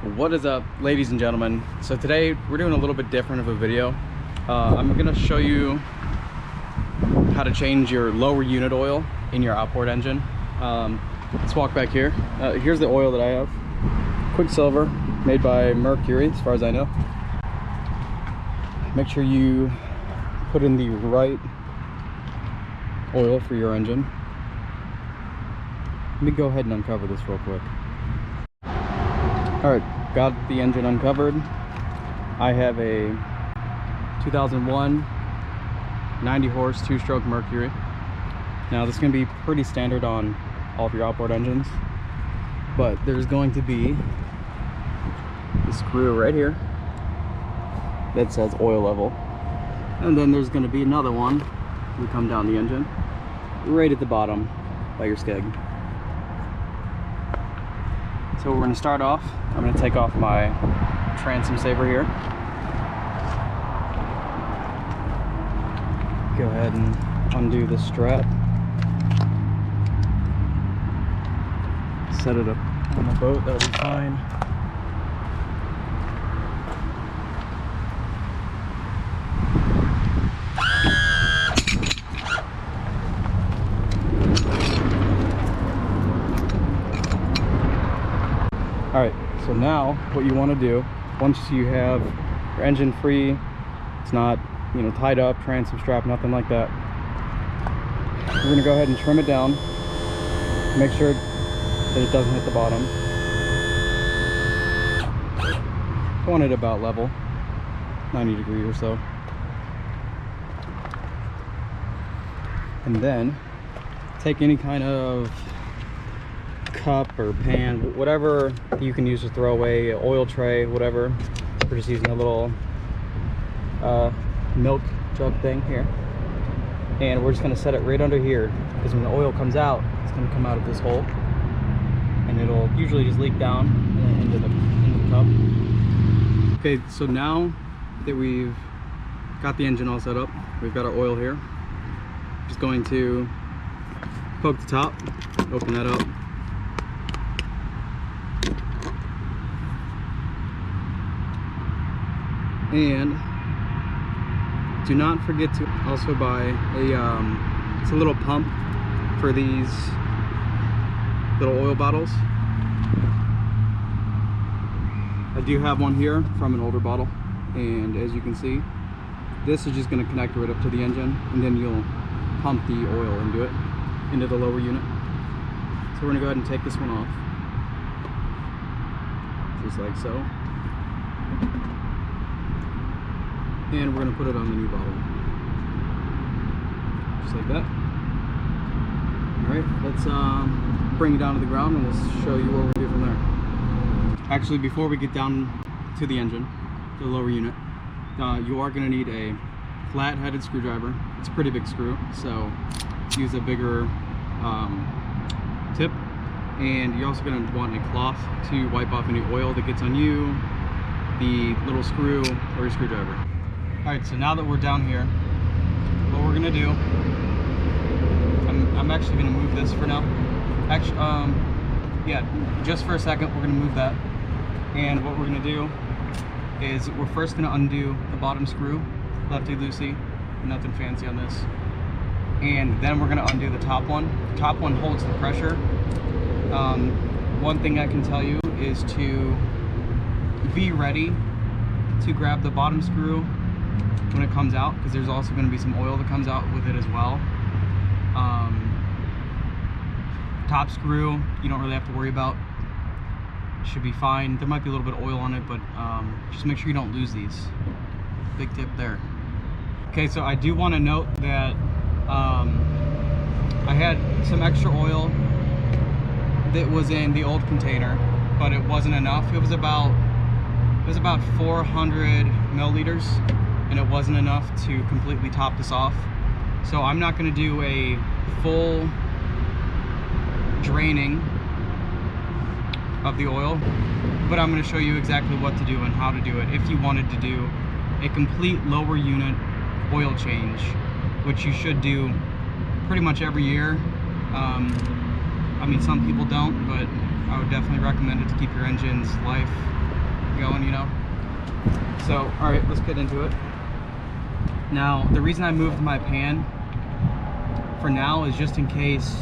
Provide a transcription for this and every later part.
What is up, ladies and gentlemen? So today we're doing a little bit different of a video. I'm gonna show you how to change your lower unit oil in your outboard engine. Let's walk back here. Here's the oil that I have. Quicksilver, made by Mercury, as far as I know. Make sure you put in the right oil for your engine. Let me go ahead and uncover this real quick. Alright, got the engine uncovered. I have a 2001 90 horse 2-stroke Mercury. Now this is going to be pretty standard on all of your outboard engines, but there's going to be a screw right here that says oil level, and then there's going to be another one we come down the engine right at the bottom by your skeg. So we're going to start off. I'm going to take off my transom saver here. Go ahead and undo the strap. Set it up on the boat, that'll be fine. Alright, so now what you want to do, once you have your engine free, it's not, tied up, transom strap, nothing like that, we're going to go ahead and trim it down. Make sure that it doesn't hit the bottom. I want it about level, 90 degrees or so. And then take any kind of cup or pan, whatever you can use to throw away, oil tray, whatever. We're just using a little milk jug thing here, and we're just going to set it right under here, because when the oil comes out, it's going to come out of this hole, and it'll usually just leak down into the cup. Okay, so now that we've got the engine all set up, we've got our oil here. Just going to poke the top, open that up. And do not forget to also buy it's a little pump for these little oil bottles. I do have one here from an older bottle, and as you can see, this is just going to connect right up to the engine, and then you'll pump the oil into it, into the lower unit. So we're going to go ahead and take this one off, just like so. And we're going to put it on the new bottle, just like that. Alright, let's bring it down to the ground and we'll show you what we'll do from there. Actually, before we get down to the engine, the lower unit, you are going to need a flat-headed screwdriver. It's a pretty big screw, so use a bigger tip. And you're also going to want a cloth to wipe off any oil that gets on you, the little screw, or your screwdriver. Alright, so now that we're down here, what we're going to do, I'm actually going to move this for now. Actually, yeah, just for a second, we're going to move that. And what we're going to do is we're first going to undo the bottom screw, lefty-loosey, nothing fancy on this. And then we're going to undo the top one. The top one holds the pressure. One thing I can tell you is to be ready to grab the bottom screw when it comes out, because there's also going to be some oil that comes out with it as well. Top screw, you don't really have to worry about. It should be fine. There might be a little bit of oil on it, but just make sure you don't lose these. Big tip there. Okay, so I do want to note that I had some extra oil that was in the old container, but it wasn't enough. It was about 400 milliliters, and it wasn't enough to completely top this off. So I'm not going to do a full draining of the oil, but I'm going to show you exactly what to do and how to do it if you wanted to do a complete lower unit oil change, which you should do pretty much every year. I mean, some people don't, but I would definitely recommend it to keep your engine's life So, all right, let's get into it. Now, the reason I moved my pan for now is just in case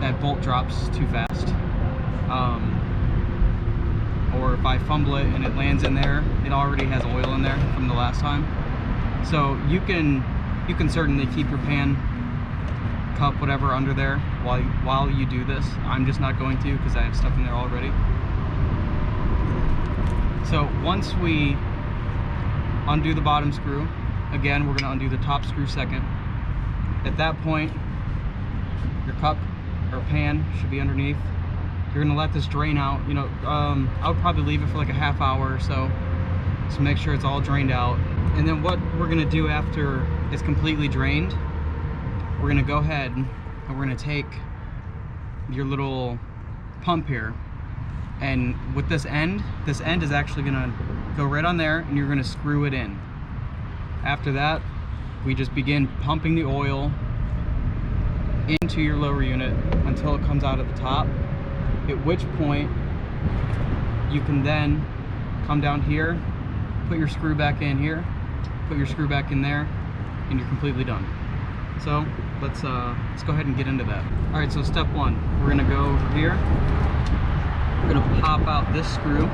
that bolt drops too fast. Or if I fumble it and it lands in there, it already has oil in there from the last time. So you can certainly keep your pan, cup, whatever under there while you do this. I'm just not going to because I have stuff in there already. So once we undo the bottom screw, again, we're going to undo the top screw second. At that point, your cup or pan should be underneath. You're going to let this drain out. You know, I would probably leave it for like a half hour or so to make sure it's all drained out. And then what we're going to do after it's completely drained, we're going to go ahead and we're going to take your little pump here, and with this end is actually going to go right on there, and you're going to screw it in. After that, we just begin pumping the oil into your lower unit until it comes out at the top, at which point you can then come down here, put your screw back in here, put your screw back in there, and you're completely done. So let's go ahead and get into that. All right, so step one, we're gonna go over here. We're gonna pop out this screw.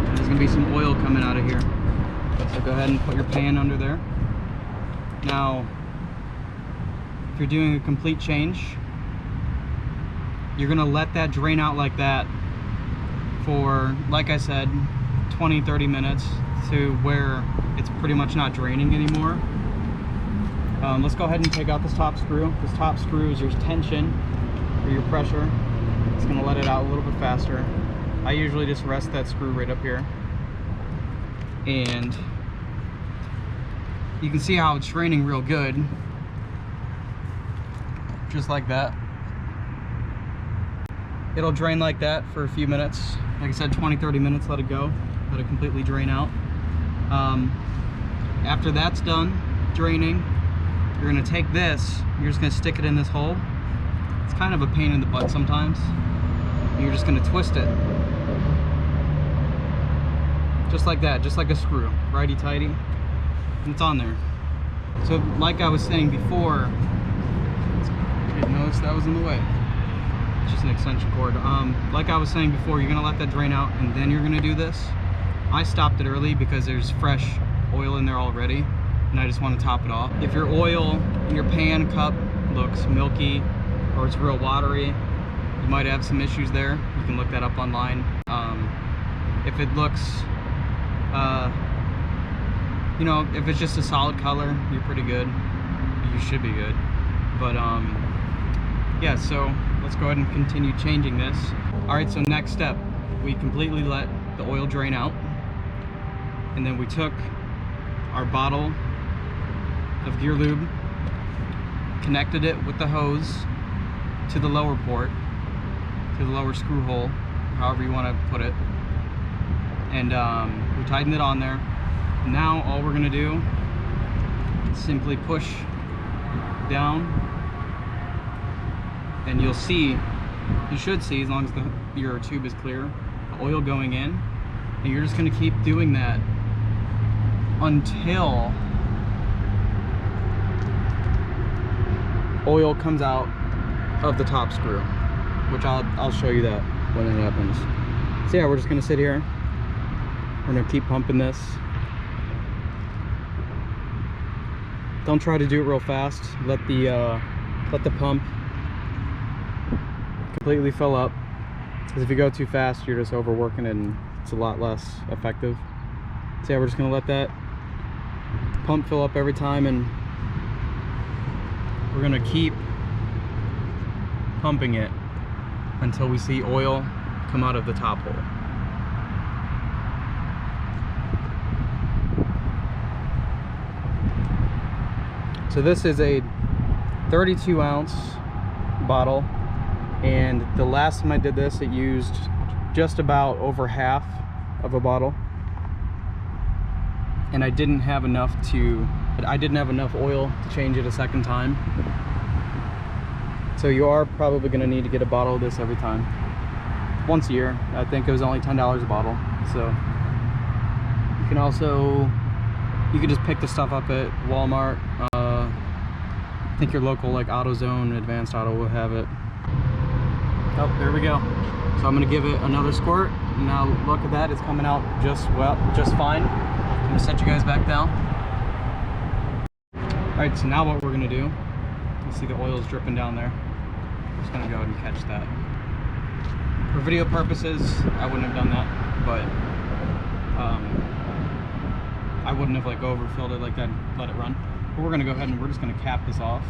And there's gonna be some oil coming out of here. So go ahead and put your pan under there. Now, if you're doing a complete change, you're gonna let that drain out like that for, like I said, 20-30 minutes to where it's pretty much not draining anymore. Let's go ahead and take out this top screw. This top screw is your tension or your pressure. It's gonna let it out a little bit faster. I usually just rest that screw right up here, and you can see how it's draining real good, just like that. It'll drain like that for a few minutes. Like I said, 20-30 minutes, let it go, let it completely drain out. After that's done draining, you're gonna take this, you're just gonna stick it in this hole. It's kind of a pain in the butt sometimes. You're just gonna twist it. Just like that, just like a screw, righty-tighty, and it's on there. So like I was saying before, I didn't notice that was in the way. It's just an extension cord. Like I was saying before, you're gonna let that drain out and then you're gonna do this. I stopped it early because there's fresh oil in there already, and I just want to top it off. If your oil in your pan cup looks milky or it's real watery, you might have some issues there. You can look that up online. If it looks, you know, if it's just a solid color, you're pretty good. You should be good. But yeah, so let's go ahead and continue changing this. All right, so next step, we completely let the oil drain out, and then we took our bottle of gear lube, connected it with the hose to the lower port, to the lower screw hole, however you want to put it, and we tightened it on there. Now all we're gonna do is simply push down, and you'll see, you should see, as long as your tube is clear, the oil going in, and you're just gonna keep doing that until oil comes out of the top screw, which I'll show you that when it happens. So yeah, we're just gonna sit here. We're gonna keep pumping this. Don't try to do it real fast. Let the pump completely fill up, because if you go too fast, you're just overworking it and it's a lot less effective. So yeah, we're just gonna let that pump fill up every time, and we're gonna keep pumping it until we see oil come out of the top hole. So this is a 32-ounce bottle, and the last time I did this, it used just about over half of a bottle, and I didn't have enough oil to change it a second time. So you are probably going to need to get a bottle of this every time. once a year. I think it was only $10 a bottle. So you can also, you can just pick the stuff up at Walmart. I think your local like AutoZone, Advanced Auto will have it. Oh, there we go. So I'm gonna give it another squirt. Now look at that, it's coming out just fine. I'm gonna set you guys back down. All right, so now what we're gonna do, you see the oil is dripping down there. I'm just gonna go ahead and catch that. For video purposes, I wouldn't have done that, but I wouldn't have like overfilled it like that, let it run. But we're gonna go ahead and we're just gonna cap this off.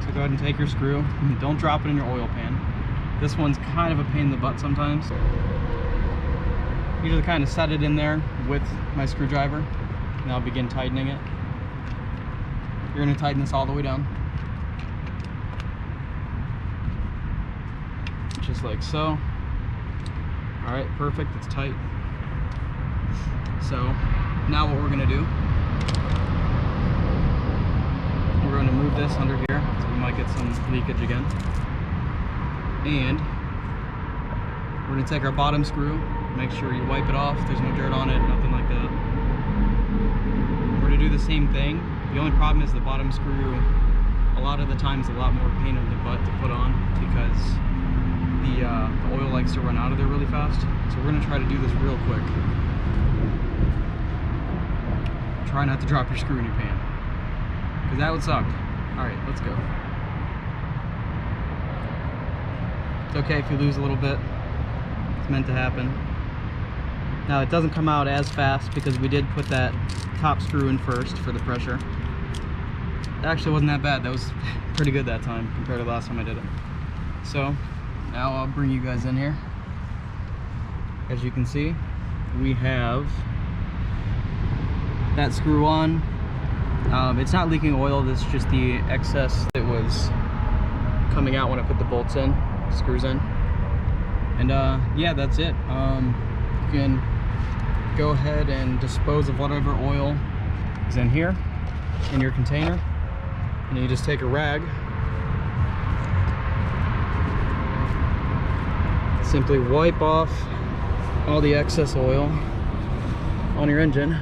So go ahead and take your screw, and don't drop it in your oil pan. This one's kind of a pain in the butt sometimes. Usually kind of set it in there with my screwdriver, and I'll begin tightening it. You're gonna tighten this all the way down. Just like so. All right, perfect, it's tight. So now what we're gonna do, we're gonna move this under here, so we might get some leakage again. And we're gonna take our bottom screw, make sure you wipe it off, there's no dirt on it, nothing like that. We're gonna do the same thing. The only problem is the bottom screw, a lot of the times, a lot more pain in the butt to put on because the oil likes to run out of there really fast. So we're gonna try to do this real quick. Try not to drop your screw in your pan, because that would suck. All right, let's go. It's okay if you lose a little bit. It's meant to happen. Now it doesn't come out as fast because we did put that top screw in first for the pressure. It actually wasn't that bad. That was pretty good that time compared to the last time I did it. So now I'll bring you guys in here. As you can see, we have that screw on. It's not leaking oil, this is just the excess that was coming out when I put the bolts in, screws in. And yeah, that's it. You can go ahead and dispose of whatever oil is in here, in your container. And you just take a rag, simply wipe off all the excess oil on your engine,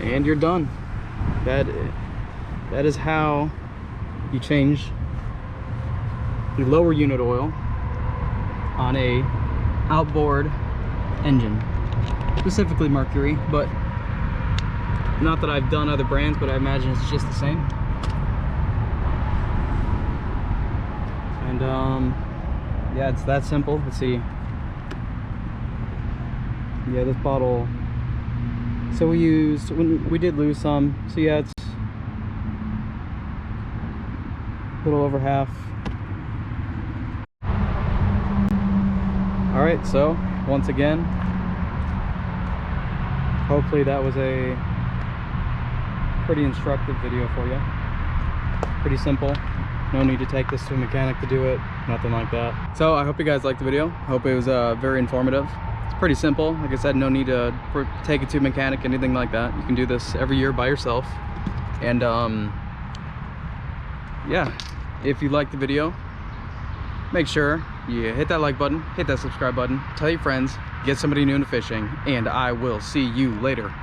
and you're done. That is how you change the lower unit oil on a outboard engine, specifically Mercury, but not that I've done other brands, but I imagine it's just the same. And yeah, it's that simple. Let's see. Yeah, this bottle, so we did lose some, so yeah, it's a little over half. All right, so once again, hopefully that was a pretty instructive video for you. Pretty simple. No need to take this to a mechanic to do it, nothing like that. So I hope you guys liked the video. I hope it was very informative. It's pretty simple. Like I said, no need to take it to a mechanic, anything like that. You can do this every year by yourself. And yeah, if you liked the video, make sure you hit that like button, hit that subscribe button, tell your friends, get somebody new into fishing, and I will see you later.